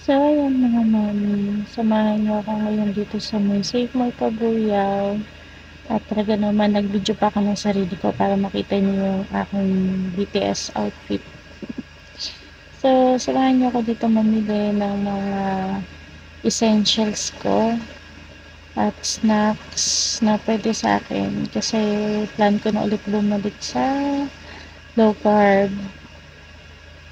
So, ayan mga mami, samahan niyo ako ngayon dito sa may Save Mall Cabuyao. At talaga naman, nag-video pa ako ng sarili ko para makita niyo yung aking BTS outfit. So, samahan niyo ako dito mamili ng mga essentials ko at snacks na pwede sa akin. Kasi plan ko na ulit bumalik sa low carb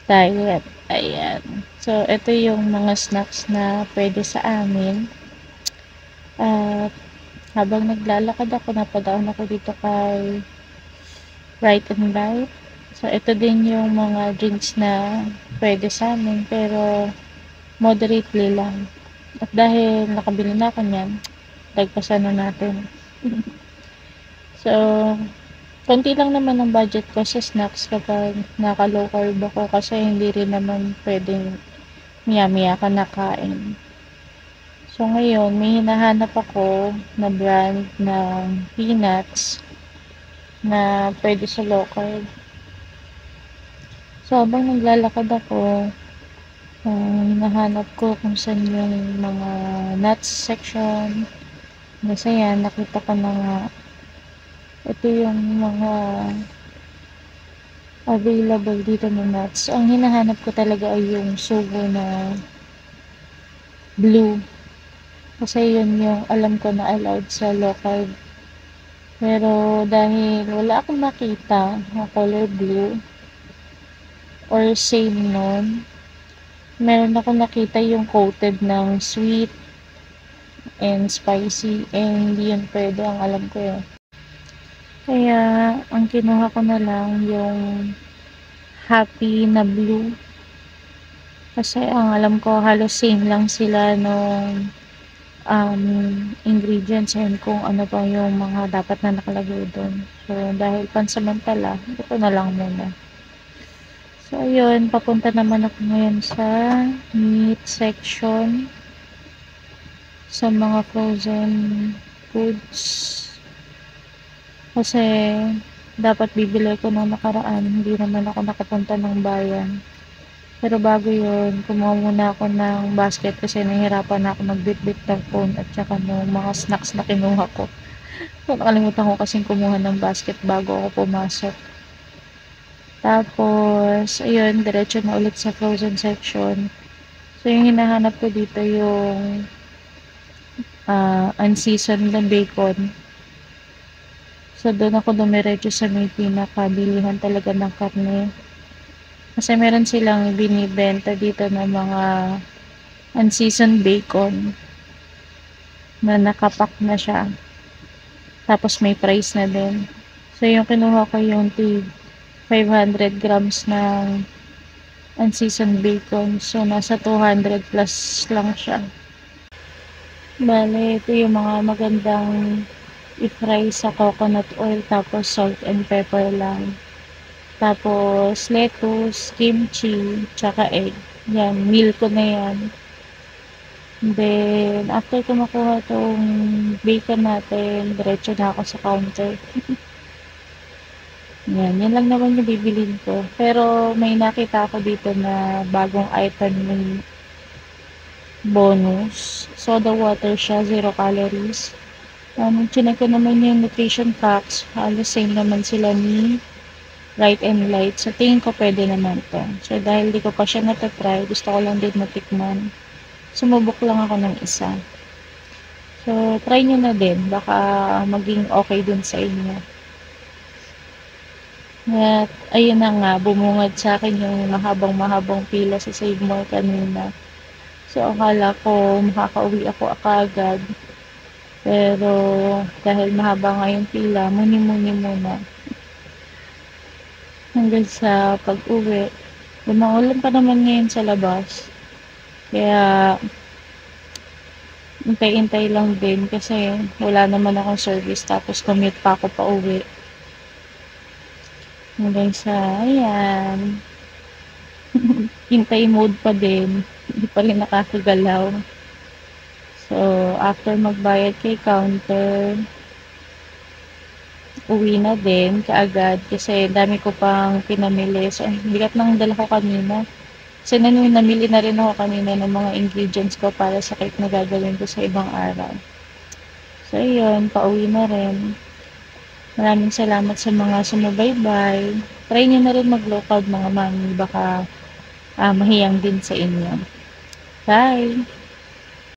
diet. Ayan. So, ito yung mga snacks na pwede sa amin. At habang naglalakad ako, napadaan ako dito kay Right and Light. So, ito din yung mga drinks na pwede sa amin, pero moderately lang. At dahil nakabili na ako niyan, dagpasan na natin. So, konti lang naman ang budget ko sa snacks kapag naka-low carb ako kasi hindi rin naman pwedeng miya-miya ka nakain. So, ngayon, may hinahanap ako na brand ng peanuts na pwede sa low carb. So, habang naglalakad ako, hinahanap ko kung saan yung mga nuts section. Kasi yan, nakita ko na nga, ito yung mga available dito na nuts. So, ang hinahanap ko talaga ay yung sugo na blue. Kasi yun yung alam ko na allowed sa low carb. Pero dahil wala akong makita na color blue or same nun, meron ako nakita yung coated ng sweet and spicy and hindi yun pwede, ang alam ko yun. Kaya ang kinuha ko na lang yung happy na blue kasi ang alam ko halos same lang sila nung ingredients and kung ano pa yung mga dapat na nakalagay doon. So dahil pansamantala, ito na lang muna. So ayun, papunta naman ako ngayon sa meat section, sa mga frozen foods. Kasi dapat bibili ko nung nakaraan, hindi naman ako nakapunta ng bayan. Pero bago yun, kumuha muna ako ng basket kasi nahihirapan na ako magbitbit ng phone at saka ng mga snacks na kinuha ko. So, nakalimutan ko kasing kumuha ng basket bago ako pumasok. Tapos, ayun, diretso na ulit sa frozen section. So, yung hinahanap ko dito yung unseasoned na bacon. So, doon ako dumiretso sa may pinakabilihan talaga ng karne. Kasi meron silang binibenta dito ng mga unseasoned bacon na nakapak na siya. Tapos may price na din. So, yung kinuha ko yung 500 grams ng unseasoned bacon. So, nasa 200 plus lang siya. Bale, ito yung mga magandang i-fry sa coconut oil tapos salt and pepper lang. Tapos lettuce, kimchi, tsaka egg. Yan, meal ko na yan. Then, after ko makuha tong bacon natin, diretso na ako sa counter. Yan, yan lang naman yung bibilin ko. Pero may nakita ako dito na bagong item ng bonus. Soda water siya, 0 calories. Chinek ko naman yung nutrition facts. Halos same naman sila ni Right and Light. So, tingin ko pwede naman to. So, dahil di ko pa siya natatry, gusto ko lang din matikman. Sumubok lang ako ng isa. So, try nyo na din. Baka maging okay din sa inyo. At, ayun na nga, bumungad sa akin yung mahabang pila sa Save More kanina. So, akala ko makakauwi ako agad. Pero, dahil mahaba nga yung pila, muni-muni muna. Hanggang sa pag-uwi. Lumaulan pa naman ngayon sa labas. Kaya, intay-intay lang din kasi wala naman akong service tapos commute pa ako pa uwi. Hanggang sa, ayan, hintay mode pa din. Hindi pa rin nakakagalaw. So, after magbayad kay counter, uwi na din kaagad kasi dami ko pang pinamili. So, bigat ng dala ko kanina. Kasi namili na rin ako kanina ng mga ingredients ko para sa cake na gagawin ko sa ibang araw. So, ayun, pauwi na rin. Maraming salamat sa mga sumubaybay. Try nyo na rin mag-low carb mga mami, baka mahiyang din sa inyo. Bye!